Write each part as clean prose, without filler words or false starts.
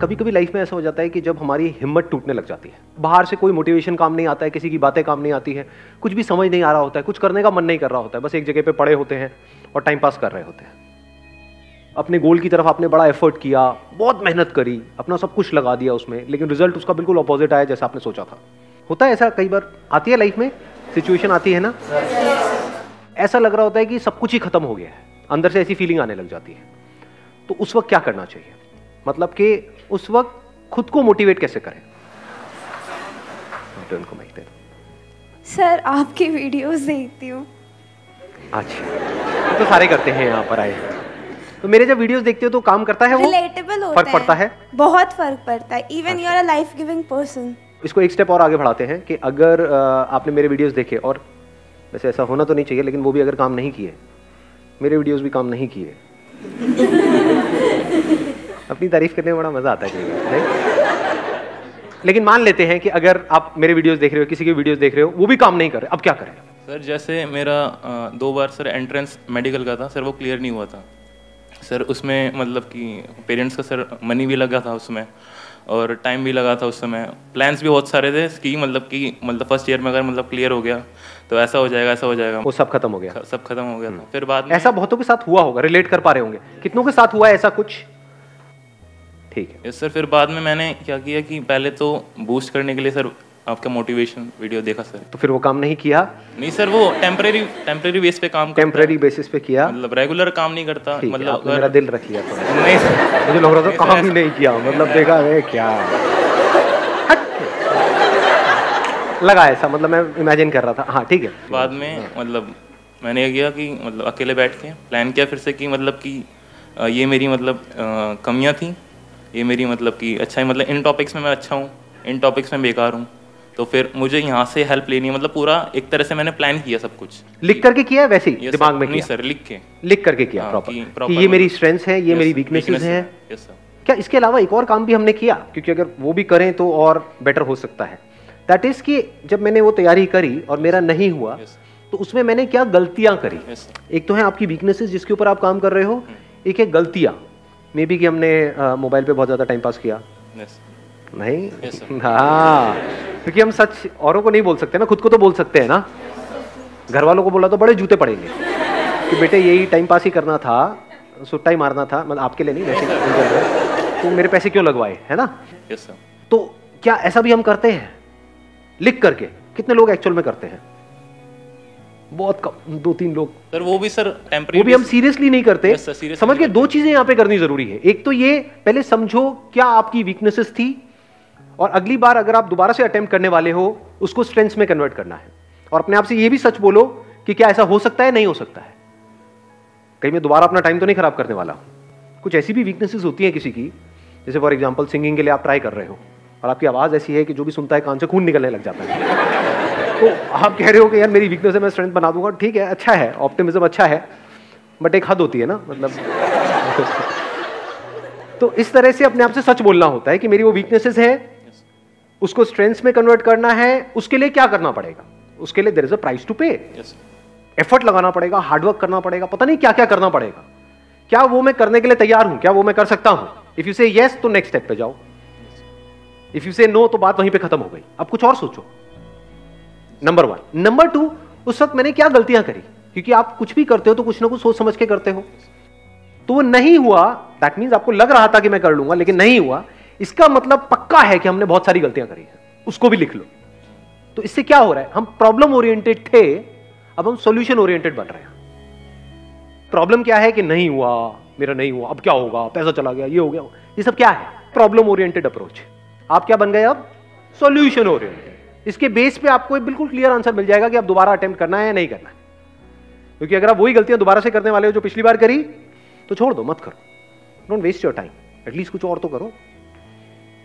कभी कभी लाइफ में ऐसा हो जाता है कि जब हमारी हिम्मत टूटने लग जाती है, बाहर से कोई मोटिवेशन काम नहीं आता है, किसी की बातें काम नहीं आती है, कुछ भी समझ नहीं आ रहा होता है, कुछ करने का मन नहीं कर रहा होता है, बस एक जगह पे पड़े होते हैं और टाइम पास कर रहे होते हैं। अपने गोल की तरफ आपने बड़ा एफर्ट किया, बहुत मेहनत करी, अपना सब कुछ लगा दिया उसमें, लेकिन रिजल्ट उसका बिल्कुल अपोजिट आया जैसा आपने सोचा था। होता है ऐसा, कई बार आती है लाइफ में सिचुएशन आती है ना, ऐसा लग रहा होता है कि सब कुछ ही खत्म हो गया है, अंदर से ऐसी फीलिंग आने लग जाती है। तो उस वक्त क्या करना चाहिए, मतलब कि उस वक्त खुद को मोटिवेट कैसे करें? उनको मैं दे दूं। सर आपकी वीडियोस देखती हूँ। अच्छा, तो सारे करते हैं यहाँ पर आए। तो मेरे जब वीडियोस देखते हो तो काम करता है, वो रिलेटेबल होता है, फर्क पड़ता है, बहुत फर्क पड़ता है। Even you are a life giving person. इसको एक स्टेप और आगे बढ़ाते हैं कि अगर आपने मेरे वीडियोस देखे, और वैसे ऐसा होना तो नहीं चाहिए, लेकिन वो भी अगर काम नहीं किए, मेरे वीडियोस भी काम नहीं किए अपनी तारीफ करने में बड़ा मजा आता है, लेकिन मान लेते हैं कि अगर आप मेरे वीडियोस देख रहे हो, किसी के वीडियोस देख रहे हो, वो भी काम नहीं कर रहे, अब क्या करें? सर जैसे मेरा 2 बार सर एंट्रेंस मेडिकल का था सर, वो क्लियर नहीं हुआ था सर। उसमें मतलब कि पेरेंट्स का सर मनी भी लगा था उसमें, और टाइम भी लगा था उस समय। प्लान्स भी बहुत सारे थे कि मतलब फर्स्ट ईयर में अगर मतलब क्लियर हो गया तो ऐसा हो जाएगा, ऐसा हो जाएगा, वो सब खत्म हो गया, सब खत्म हो गया था। फिर बाद में ऐसा बहुतों के साथ हुआ होगा, रिलेट कर पा रहे होंगे, कितनों के साथ हुआ है ऐसा कुछ? ठीक है यस सर। फिर बाद में मैंने क्या किया कि पहले तो बूस्ट करने के लिए सर आपका मोटिवेशन वीडियो देखा सर। तो फिर वो काम नहीं किया? नहीं सर, वो टेम्परेरी बेस पे काम करता है। टेम्परेरी बेसिस पे किया, मतलब रेगुलर काम नहीं करता। मतलब मेरा दिल रख लिया तो नहीं सर, मुझे लग रहा था काम ही नहीं किया, मतलब देखा है क्या लगा ऐसा, मतलब मैं इमेजिन कर रहा था। हाँ ठीक है। बाद में मतलब मैंने ये किया कि मतलब अकेले बैठ के प्लान किया फिर से कि मतलब कि ये मेरी मतलब कमियां थी, ये मेरी मतलब कि अच्छा है, मतलब इन टॉपिक्स में मैं अच्छा हूँ, इन टॉपिक्स में बेकार हूँ, तो फिर मुझे यहाँ से हेल्प लेनी है। मतलब पूरा एक तरह से मैंने प्लान किया सब कुछ। लिख करके किया है वैसे ही दिमाग में? नहीं किया सर, लिख करके किया प्रॉपर कि ये मेरी स्ट्रेंथ्स है, ये मेरी वीकनेसेस है। क्या इसके अलावा एक और काम भी हमने किया? क्योंकि अगर वो भी करें तो और बेटर हो सकता है। दैट इज कि जब मैंने वो तैयारी करी और मेरा नहीं हुआ, तो उसमें मैंने क्या गलतियां करी? एक तो है आपकी वीकनेसेस जिसके ऊपर आप काम कर रहे हो, एक है गलतियां। मे बी कि हमने मोबाइल पे बहुत ज्यादा टाइम पास किया। नहीं हाँ, क्योंकि हम सच औरों को नहीं बोल सकते ना, खुद को तो बोल सकते हैं ना। घर वालों को बोला तो बड़े जूते पड़ेंगे कि बेटे यही टाइम पास ही करना था, सुट्टा ही मारना था, मतलब आपके लिए नहीं वैसे, तो मेरे पैसे क्यों लगवाए, है ना? तो क्या ऐसा भी हम करते हैं लिख करके? कितने लोग एक्चुअल में करते हैं? बहुत कम, 2-3 लोग सर। वो भी सर टेम्परेरी, वो भी हम सीरियसली नहीं करते। समझ के 2 चीजें यहाँ पे करनी जरूरी है। एक तो ये पहले समझो क्या आपकी वीकनेसेस थी, और अगली बार अगर आप दोबारा से अटेम्प्ट करने वाले हो उसको स्ट्रेंथ्स में कन्वर्ट करना है। और अपने आप से ये भी सच बोलो कि क्या ऐसा हो सकता है, नहीं हो सकता है, कहीं मैं दोबारा अपना टाइम तो नहीं खराब करने वाला हूं। कुछ ऐसी भी वीकनेसेस होती हैं किसी की, जैसे फॉर एग्जाम्पल सिंगिंग के लिए आप ट्राई कर रहे हो और आपकी आवाज ऐसी है कि जो भी सुनता है कान से खून निकलने लग जाता है। तो आप कह रहे हो कि यार मेरी वीकनेस है, मैं स्ट्रेंथ बना दूंगा। ठीक है, अच्छा है, ऑप्टिमिज्म अच्छा है, बट एक हद होती है ना, मतलब तो इस तरह से अपने आप से सच बोलना होता है कि मेरी वो वीकनेसेस है, उसको स्ट्रेंथ्स में कन्वर्ट करना है। उसके लिए क्या करना पड़ेगा? उसके लिए there is a price to pay. Effort लगाना पड़ेगा, हार्डवर्क करना पड़ेगा, पता नहीं क्या क्या करना पड़ेगा। क्या वो मैं करने के लिए तैयार हूं? क्या वो मैं कर सकता हूं? इफ यू से यस तो नेक्स्ट स्टेप पे जाओ, इफ यू से नो तो बात वहीं पे खत्म हो गई। अब कुछ और सोचो। नंबर 1। नंबर 2, उस वक्त मैंने क्या गलतियां करी? क्योंकि आप कुछ भी करते हो तो कुछ ना कुछ सोच समझ के करते हो। तो वो नहीं हुआ, दैट मीन्स आपको लग रहा था कि मैं कर लूंगा लेकिन नहीं हुआ, इसका मतलब पक्का है कि हमने बहुत सारी गलतियां करी है। उसको भी लिख लो। तो इससे क्या हो रहा है? हम प्रॉब्लम ओरिएंटेड थे, अब हम सॉल्यूशन ओरिएंटेड बन रहे हैं। प्रॉब्लम क्या है कि नहीं हुआ, मेरा नहीं हुआ, अब क्या होगा, पैसा चला गया, ये हो गया, ये सब क्या है? Problem oriented approach. आप क्या बन गए अब? Solution oriented. इसके बेस पे आपको एक बिल्कुल क्लियर आंसर मिल जाएगा कि आप दोबारा अटेम्प्ट करना है या नहीं करना है। क्योंकि अगर आप वही गलतियां दोबारा से करने वाले हो जो पिछली बार करी, तो छोड़ दो, मत करो। Don't waste your time, at least कुछ और तो करो।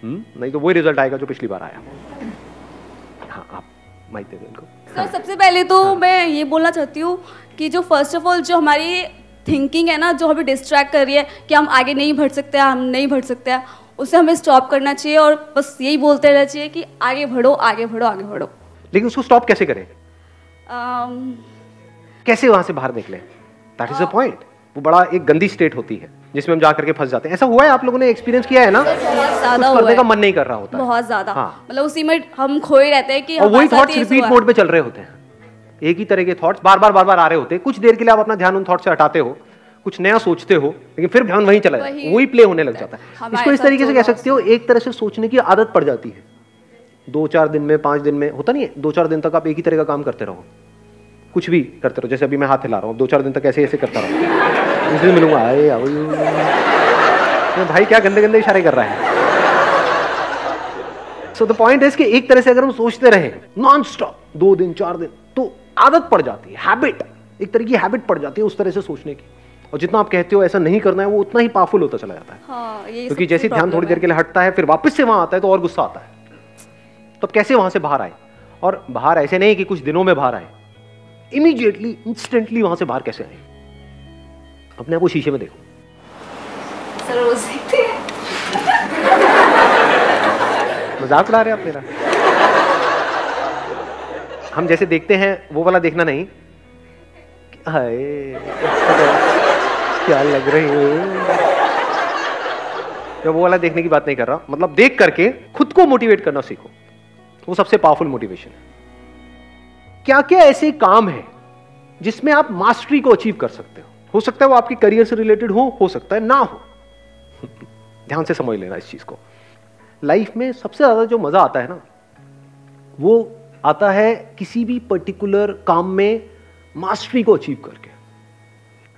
नहीं तो वही रिजल्ट आएगा जो पिछली बार आया। हाँ, आप माइक दे दो इनको। सर सबसे पहले तो मैं ये बोलना चाहती हूँ कि जो फर्स्ट ऑफ ऑल जो हमारी थिंकिंग है ना, जो हमें डिस्ट्रैक्ट कर रही है कि हम आगे नहीं बढ़ सकते, हम नहीं बढ़ सकते हैं, उसे हमें स्टॉप करना चाहिए और बस यही बोलते रहना चाहिए कि आगे बढ़ो, आगे बढ़ो, आगे बढ़ो। लेकिन उसको स्टॉप कैसे करें? कैसे वहां से बाहर निकले? That is the point. वो बड़ा एक गंदी स्टेट होती है जिसमें हम जा करके फंस जाते हैं। ऐसा हुआ है, आप लोगों ने एक्सपीरियंस किया है ना? बहुत कुछ ज्यादा करने हुआ का है, मन नहीं कर रहा होता है। बहुत ज्यादा। हाँ। मतलब उसी में हम खोए रहते हैं कि और वही हमारे साथ थॉट्स ये रिपीट हुआ। मोड पे चल रहे होते हैं, एक ही तरह के थॉट्स बार बार आ रहे होते हैं। कुछ देर के लिए आप अपना ध्यान उन थॉट से हटाते हो, कुछ नया सोचते हो, लेकिन फिर ध्यान वहीं चला जाता है, वही प्ले होने लग जाता है। हमारे इसको इस साथ तरीके से जो कह हुआ सकते हो, एक तरह से सोचने की आदत पड़ जाती है। 2-4 दिन में, 5 दिन में, होता नहीं है, 2-4 दिन तक आप एक ही तरह का काम करते रहो, कुछ भी करते रहो। जैसे अभी मैं हाथ हिला रहा हूँ, 2-4 दिन तक ऐसे ऐसे करता रहो, इस दिन मिलूंगा, आए आओ भाई क्या गंदे गंदे इशारे कर रहा है। सो द पॉइंट इज कि एक तरह से अगर हम सोचते रहे नॉन स्टॉप 2 दिन 4 दिन, तो आदत पड़ जाती है, हैबिट, एक तरह की हैबिट पड़ जाती है उस तरह से सोचने की। और जितना आप कहते हो ऐसा नहीं करना है, वो उतना ही पावरफुल होता चला जाता है। हाँ, क्योंकि जैसे ध्यान थोड़ी देर के लिए हटता है, फिर वापस से वहां आता है तो और गुस्सा आता है। तो कैसे वहां से बाहर आए? और बाहर ऐसे नहीं कि कुछ दिनों में बाहर आए, इमीडिएटली इंस्टेंटली वहां से बाहर कैसे आए? अपने आप को शीशे में देखो। सर रोज देखते हैं। मजाक उड़ा रहे हैं आप मेरा? हम जैसे देखते हैं वो वाला देखना नहीं, हाय क्या लग रही है, मैं वो वाला देखने की बात नहीं कर रहा। मतलब देख करके खुद को मोटिवेट करना सीखो, वो सबसे पावरफुल मोटिवेशन है। क्या क्या ऐसे काम है जिसमें आप मास्टरी को अचीव कर सकते हो सकता है वो आपके करियर से रिलेटेड हो सकता है ना हो। ध्यान से समझ लेना इस चीज को। लाइफ में सबसे ज्यादा जो मजा आता है ना, वो आता है किसी भी पर्टिकुलर काम में मास्टरी को अचीव करके।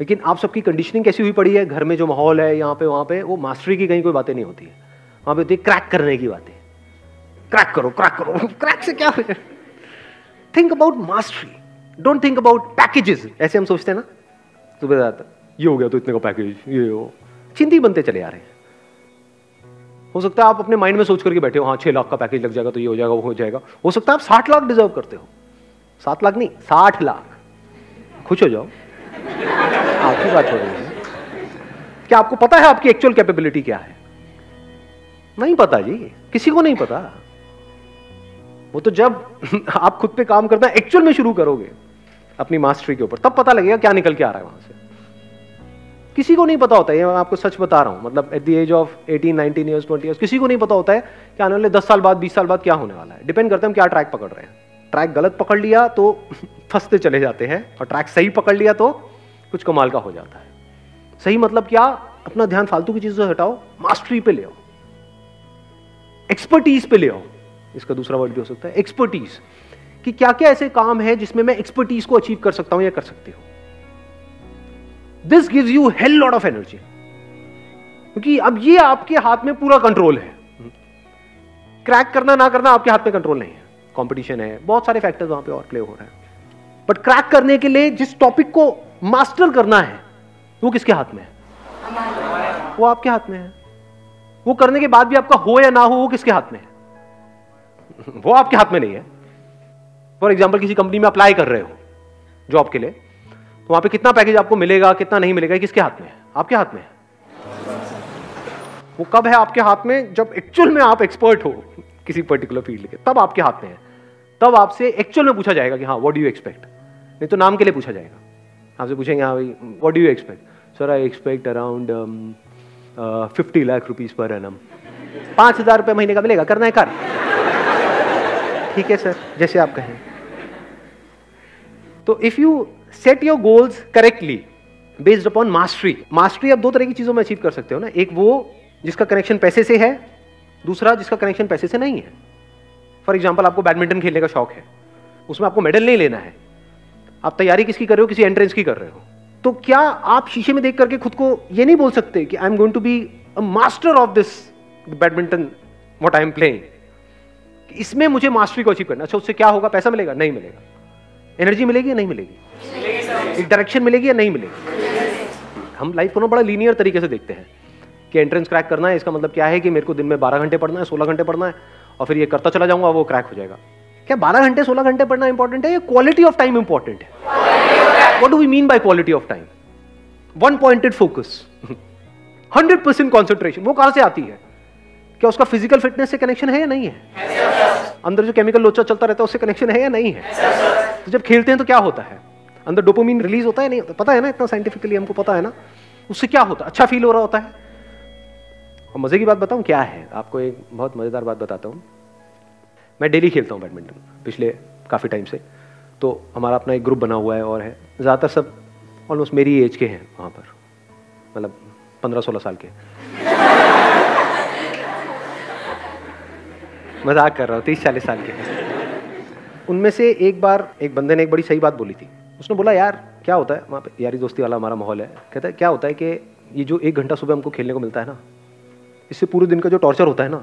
लेकिन आप सबकी कंडीशनिंग कैसी हुई पड़ी है, घर में जो माहौल है यहाँ पे वहां पे, वो मास्टरी की कहीं कोई बातें नहीं होती है। वहां पे होती है क्रैक करने की बातें, क्रैक करो क्रैक करो। क्रैक से क्या है? Think about mastery, don't think about packages. ऐसे हम सोचते हैं ना, सुबह ये हो गया तो इतने का पैकेज, ये हो, चिंती बनते चले आ रहे हैं। हो सकता है आप अपने माइंड में सोच करके बैठे हो, हाँ 6 लाख का पैकेज लग जाएगा तो ये हो जाएगा वो हो जाएगा। हो सकता है आप 60 लाख डिजर्व करते हो, 7 लाख नहीं 60 लाख। खुश हो जाओ, आपकी बात हो रही है। क्या आपको पता है आपकी एक्चुअल कैपेबिलिटी क्या है? नहीं पता जी, किसी को नहीं पता। वो तो जब आप खुद पे काम करना एक्चुअल में शुरू करोगे अपनी मास्टरी के ऊपर, तब पता लगेगा क्या निकल के आ रहा है वहां से। किसी को नहीं पता होता है, ये मैं आपको सच बता रहा हूं। मतलब at the age of 18, 19 years, 20 years, किसी को नहीं पता होता है कि आने वाले 10 साल बाद, 20 साल बाद क्या होने वाला है। डिपेंड करता है हम क्या ट्रैक पकड़ रहे हैं। ट्रैक गलत पकड़ लिया तो फंसते चले जाते हैं, और ट्रैक सही पकड़ लिया तो कुछ कमाल का हो जाता है। सही मतलब क्या? अपना ध्यान फालतू की चीजों से हटाओ, मास्टरी पे ले आओ, एक्सपर्टीज पे ले आओ। इसका दूसरा वर्ड भी हो सकता है एक्सपर्टीज, कि क्या क्या ऐसे काम है जिसमें मैं एक्सपर्टीज को अचीव कर सकता हूं या कर सकती हूं। This gives you hell lot of energy, क्योंकि अब ये आपके हाथ में पूरा कंट्रोल है। क्रैक करना ना करना आपके हाथ में कंट्रोल नहीं है, कंपटीशन है, बहुत सारे फैक्टर्स वहां पे और प्ले हो रहे हैं। बट क्रैक करने के लिए जिस टॉपिक को मास्टर करना है वो किसके हाथ में है? वो आपके हाथ में है। वो करने के बाद भी आपका हो या ना हो, वो किसके हाथ में है? वो आपके हाथ में नहीं है। फॉर एग्जाम्पल किसी कंपनी में अप्लाई कर रहे हो जॉब के लिए, तो वहां पे कितना पैकेज आपको मिलेगा, कितना नहीं मिलेगा, किसके हाथ में है? आपके हाथ में है। वो कब है आपके हाथ में? जब एक्चुअल में आप एक्सपर्ट हो किसी पर्टिकुलर फील्ड के, तब आपके हाथ में है। तब आपसे एक्चुअल में पूछा जाएगा कि हाँ व्हाट डू यू एक्सपेक्ट। नहीं तो नाम के लिए पूछा जाएगा, आपसे पूछेंगे हाँ भाई what do you expect. Sir I expect around 50 lakh rupees per annum. 5,000 रुपये महीने का मिलेगा, करना है कर। ठीक है सर, जैसे आप कहें। तो if you set your goals correctly based upon mastery, mastery आप 2 तरह की चीजों में अचीव कर सकते हो ना। एक वो जिसका कनेक्शन पैसे से है, दूसरा जिसका कनेक्शन पैसे से नहीं है। फॉर एग्जाम्पल आपको बैडमिंटन खेलने का शौक है, उसमें आपको मेडल नहीं लेना है, आप तैयारी किसकी कर रहे हो? किसी एंट्रेंस की कर रहे हो। तो क्या आप शीशे में देख करके खुद को ये नहीं बोल सकते कि I am going to be a master of this badminton what I am playing, इसमें मुझे मास्टरी को अचीव करना। अच्छा उससे क्या होगा? पैसा मिलेगा? नहीं मिलेगा। एनर्जी मिलेगी या नहीं मिलेगी? एक डायरेक्शन मिलेगी या नहीं मिलेगी? हम लाइफ को ना बड़ा लीनियर तरीके से देखते हैं कि एंट्रेंस क्रैक करना है, इसका मतलब क्या है कि मेरे को दिन में 12 घंटे पढ़ना है, 16 घंटे पढ़ना है, और फिर ये करता चला जाऊंगा, वो क्रैक हो जाएगा। क्या 12 घंटे 16 घंटे पढ़ना इंपॉर्टेंट है या क्वालिटी ऑफ टाइम इंपॉर्टेंट है? What do we mean by quality of time? One pointed focus, 100% concentration, वो कहां से आती है? क्या उसका फिजिकल फिटनेस से कनेक्शन है या नहीं है? अंदर जो केमिकल लोचा चलता रहता है उससे कनेक्शन है या नहीं है? तो जब खेलते हैं तो क्या होता है? अंदर डोपामिन रिलीज होता है नहीं होता? पता है ना, इतना साइंटिफिकली हमको पता है ना उससे क्या होता है? अच्छा फील हो रहा होता है। और मजे की बात बताऊं क्या है आपको, एक बहुत मजेदार बात बताता हूं। मैं डेली खेलता हूं बैडमिंटन पिछले काफी टाइम से। तो हमारा अपना एक ग्रुप बना हुआ है और है, ज्यादातर सब ऑलमोस्ट मेरी एज के हैं वहां पर, मतलब 15-16 साल के। मजाक कर रहा हूँ, 30-40 साल के। उनमें से एक बार एक बंदे ने एक बड़ी सही बात बोली थी। उसने बोला यार क्या होता है वहाँ पे, यारी दोस्ती वाला हमारा माहौल है, कहता है क्या होता है कि ये जो 1 घंटा सुबह हमको खेलने को मिलता है ना, इससे पूरे दिन का जो टॉर्चर होता है ना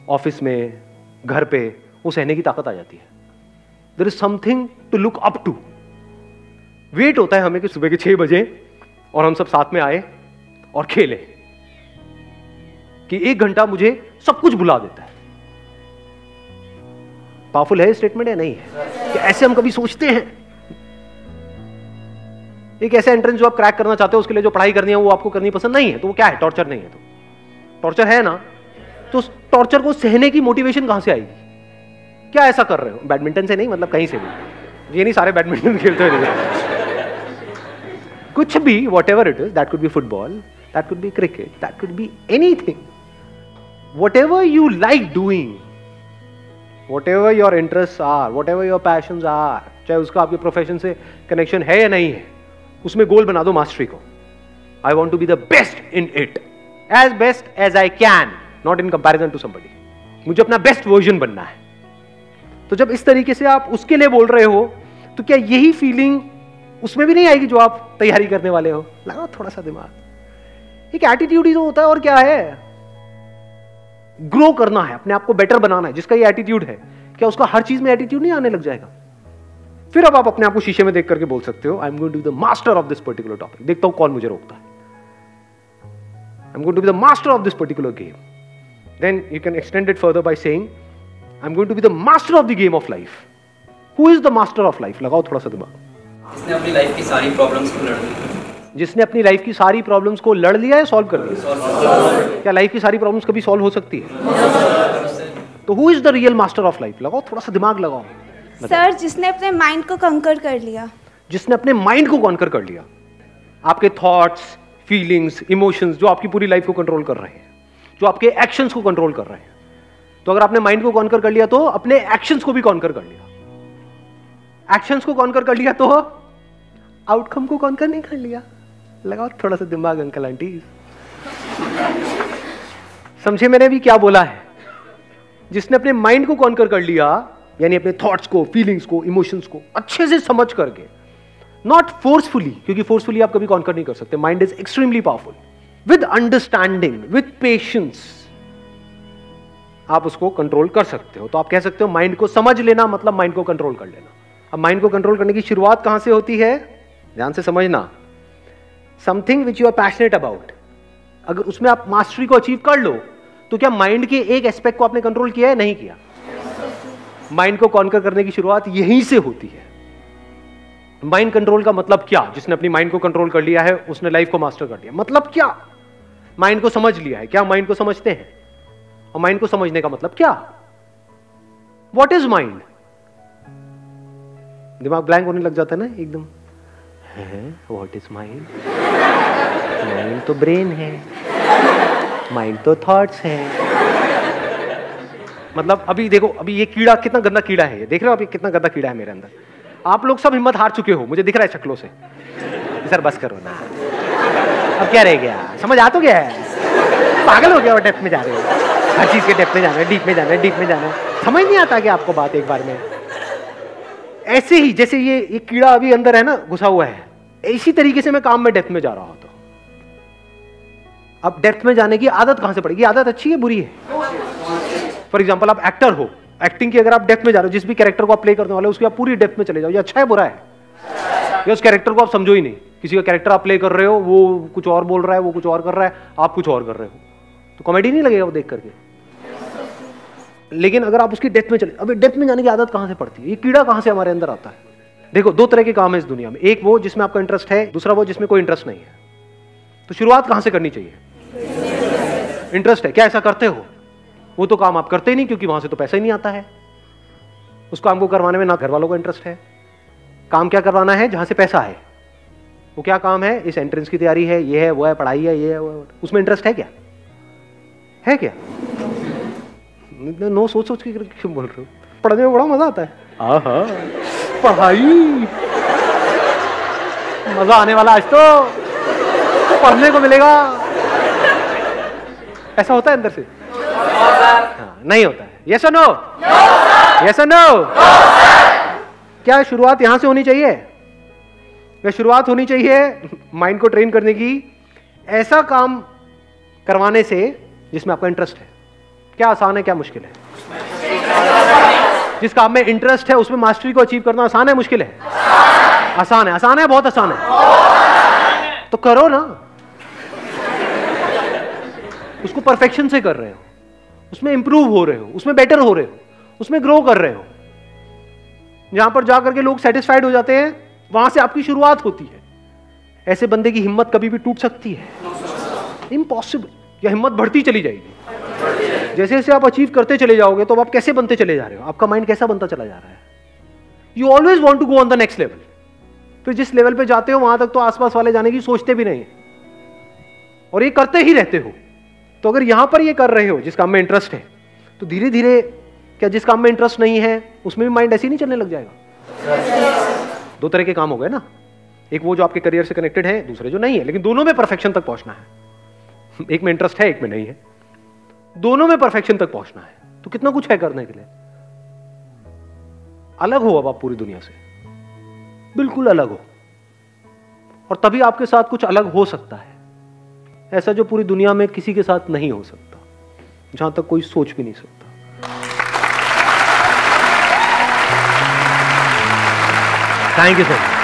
ऑफिस में, घर पे, वो सहने की ताकत आ जाती है। There is something to look up to. Wait होता है हमें कि सुबह के 6 बजे और हम सब साथ में आए और खेले, कि 1 घंटा मुझे सब कुछ बुला देता है। पावरफुल है स्टेटमेंट या नहीं है? कि ऐसे हम कभी सोचते हैं? एक ऐसा एंट्रेंस जो आप क्रैक करना चाहते हो, उसके लिए जो पढ़ाई करनी है वो आपको करनी पसंद नहीं है, तो वो क्या है? टॉर्चर नहीं है। तो टॉर्चर है ना, तो उस टॉर्चर को सहने की मोटिवेशन कहां से आएगी? क्या ऐसा कर रहे हो? बैडमिंटन से नहीं, मतलब कहीं से भी। ये नहीं सारे बैडमिंटन खेलते हुए कुछ भी, what ever it is, that could be football, that could be cricket, that could be anything, what ever you like doing, whatever your interests are, whatever your passions are, चाहे उसका आपके प्रोफेशन से connection है या नहीं है, उसमें गोल बना दो मास्टरी को। I want to be the best in it, as best as I can, not in comparison to somebody. मुझे अपना बेस्ट वर्जन बनना है। तो जब इस तरीके से आप उसके लिए बोल रहे हो, तो क्या यही फीलिंग उसमें भी नहीं आएगी जो आप तैयारी करने वाले हो? लगाओ थोड़ा सा दिमाग। एक एटीट्यूड ही तो होता है, और क्या है? ग्रो करना है, अपने आप को बेटर बनाना है। जिसका ये एटीट्यूड है, क्या उसका हर चीज में एटीट्यूड नहीं आने लग जाएगा? फिर अब आप अपने आप को शीशे में देख करके बोल सकते हो, I am going to be the master of this particular topic. देखता हूं कौन मुझे रोकता है। I am going to be the master of this particular game. Then you can extend it further by saying, I am going to be the master of the game of life. Who is the master of life? लगाओ थोड़ा सा दिमाग। जिसने अपनी life की सारी problems को लड़ ली। जिसने अपनी लाइफ की सारी प्रॉब्लम्स को लड़ लिया है, सॉल्व कर लिया। क्या लाइफ की सारी प्रॉब्लम्स कभी सॉल्व हो सकती है? तो who is the real master of life? लगाओ थोड़ा सा दिमाग लगाओ। सर, जिसने अपने माइंड को कंकर कर लिया। जिसने अपने माइंड को कॉन्कर कर लिया। आपके थॉट्स, फीलिंग्स, इमोशंस जो आपकी पूरी लाइफ को कंट्रोल कर रहे हैं, जो आपके एक्शंस को कंट्रोल कर रहे हैं। तो अगर आपने माइंड को कॉन्कर कर लिया, तो अपने एक्शंस को भी कॉन्कर कर लिया। एक्शंस को कॉन्कर कर लिया, तो आउटकम को कॉन्कर नहीं कर लिया। लगाओ थोड़ा सा दिमाग अंकल आंटी। समझे मैंने भी क्या बोला है? जिसने अपने माइंड को कॉन्कर कर लिया, यानी अपने थॉट्स को, फीलिंग्स को, इमोशंस को अच्छे से समझ करके, नॉट फोर्सफुली, क्योंकि फोर्सफुली आप कभी कॉन्कर नहीं कर सकते। Mind is extremely powerful. With understanding, with patience आप उसको कंट्रोल कर सकते हो। तो आप कह सकते हो माइंड को समझ लेना मतलब माइंड को कंट्रोल कर लेना। अब माइंड को कंट्रोल करने की शुरुआत कहां से होती है? ध्यान से समझना। Something which you are passionate about, अगर उसमें आप मास्टरी को अचीव कर लो, तो क्या माइंड के एक एस्पेक्ट को आपने कंट्रोल किया है? नहीं किया। माइंड को कॉन्कर करने की शुरुआत यहीं से होती है। माइंड कंट्रोल का मतलब क्या? जिसने अपनी माइंड को कंट्रोल कर लिया है, उसने लाइफ को मास्टर कर लिया। मतलब क्या? माइंड को समझ लिया है। क्या माइंड को समझते हैं? और माइंड को समझने का मतलब क्या? What is mind? दिमाग ब्लैंक होने लग जाता है ना एकदम। What is mind? माइंड तो ब्रेन है, माइंड तो थॉट्स है। मतलब अभी देखो, अभी ये कीड़ा कितना गंदा कीड़ा है, ये देख रहे हो? अभी कितना गंदा कीड़ा है मेरे अंदर। आप लोग सब हिम्मत हार चुके हो, मुझे दिख रहा है शक्लों से। सर बस करो ना, अब क्या रह गया? समझ आ तो गया है? पागल हो गया? और डेप्थ में जा रहे हो, हर चीज के डेप्थ में जाना है, डीप में जाना है, डीप में जाना है। समझ नहीं आता कि आपको बात एक बार में? ऐसे ही जैसे ये कीड़ा अभी अंदर है ना, घुसा हुआ है, इसी तरीके से मैं काम में डेप्थ में जा रहा होता। अब डेप्थ में जाने की आदत कहां से पड़ेगी? आदत अच्छी है बुरी है? फॉर एग्जाम्पल आप एक्टर हो, एक्टिंग की अगर आप डेप्थ में जा रहे हो, जिस भी कैरेक्टर को आप प्ले करने वाले हो उसकी आप पूरी डेप्थ में चले जाओ, ये अच्छा है बुरा है? या उस कैरेक्टर को आप समझो ही नहीं। किसी का कैरेक्टर आप प्ले कर रहे हो, वो कुछ और बोल रहा है, वो कुछ और कर रहा है, आप कुछ और कर रहे हो, तो कॉमेडी नहीं लगेगा वो देख करके? लेकिन अगर आप उसकी डेप्थ में चले, अभी डेप्थ में जाने की आदत कहां से पड़ती है? ये कीड़ा कहां से हमारे अंदर आता है? देखो, 2 तरह के काम है इस दुनिया में। एक वो जिसमें आपका इंटरेस्ट है, दूसरा वो जिसमें कोई इंटरेस्ट नहीं है। तो शुरुआत कहां से करनी चाहिए? इंटरेस्ट है, क्या ऐसा करते हो? वो तो काम आप करते ही नहीं, क्योंकि वहां से तो पैसा ही नहीं आता है। उस काम को करवाने में ना घर वालों को इंटरेस्ट है। काम क्या करवाना है? जहां से पैसा है। वो क्या काम है, इस एंट्रेंस की तैयारी है, ये है, वो है, पढ़ाई है, ये है, वो है। उसमें इंटरेस्ट है क्या? है क्या? नो सोच सोच के क्यों बोल रहे हो? पढ़ने में बड़ा मजा आता है। आहा, पढ़ाई मजा आने वाला, आज तो पढ़ने को मिलेगा। ऐसा होता है अंदर से? हाँ, नहीं होता है। यस और नो? यस और नो? क्या शुरुआत यहां से होनी चाहिए? या शुरुआत होनी चाहिए माइंड को ट्रेन करने की ऐसा काम करवाने से जिसमें आपका इंटरेस्ट है? क्या आसान है, क्या मुश्किल है? जिस काम में इंटरेस्ट है उसमें मास्टरी को अचीव करना आसान है, मुश्किल है? आसान है। आसान है, बहुत आसान है। तो करो ना। उसको परफेक्शन से कर रहे हो, उसमें इंप्रूव हो रहे हो, उसमें बेटर हो रहे हो, उसमें ग्रो कर रहे हो। जहां पर जाकर के लोग सेटिस्फाइड हो जाते हैं, वहां से आपकी शुरुआत होती है। ऐसे बंदे की हिम्मत कभी भी टूट सकती है? इम्पॉसिबल। या हिम्मत बढ़ती चली जाएगी। जैसे जैसे आप अचीव करते चले जाओगे तो आप कैसे बनते चले जा रहे हो? आपका माइंड कैसा बनता चला जा रहा है? You always want to go on the next level. फिर जिस लेवल पे जाते हो वहां तक तो आसपास वाले जाने की सोचते भी नहीं, और ये करते ही रहते हो। तो अगर यहां पर ये कर रहे हो जिस काम में इंटरेस्ट है, तो धीरे धीरे क्या जिस काम में इंटरेस्ट नहीं है उसमें भी माइंड ऐसे ही नहीं चलने लग जाएगा? दो तरह के काम हो गए ना, एक वो जो आपके करियर से कनेक्टेड है, दूसरे जो नहीं है, लेकिन दोनों में परफेक्शन तक पहुंचना है। एक में इंटरेस्ट है, एक में नहीं है, दोनों में परफेक्शन तक पहुंचना है। तो कितना कुछ है करने के लिए। अलग हो अब आप पूरी दुनिया से, बिल्कुल अलग हो, और तभी आपके साथ कुछ अलग हो सकता है, ऐसा जो पूरी दुनिया में किसी के साथ नहीं हो सकता, जहां तक कोई सोच भी नहीं सकता। Thank you sir.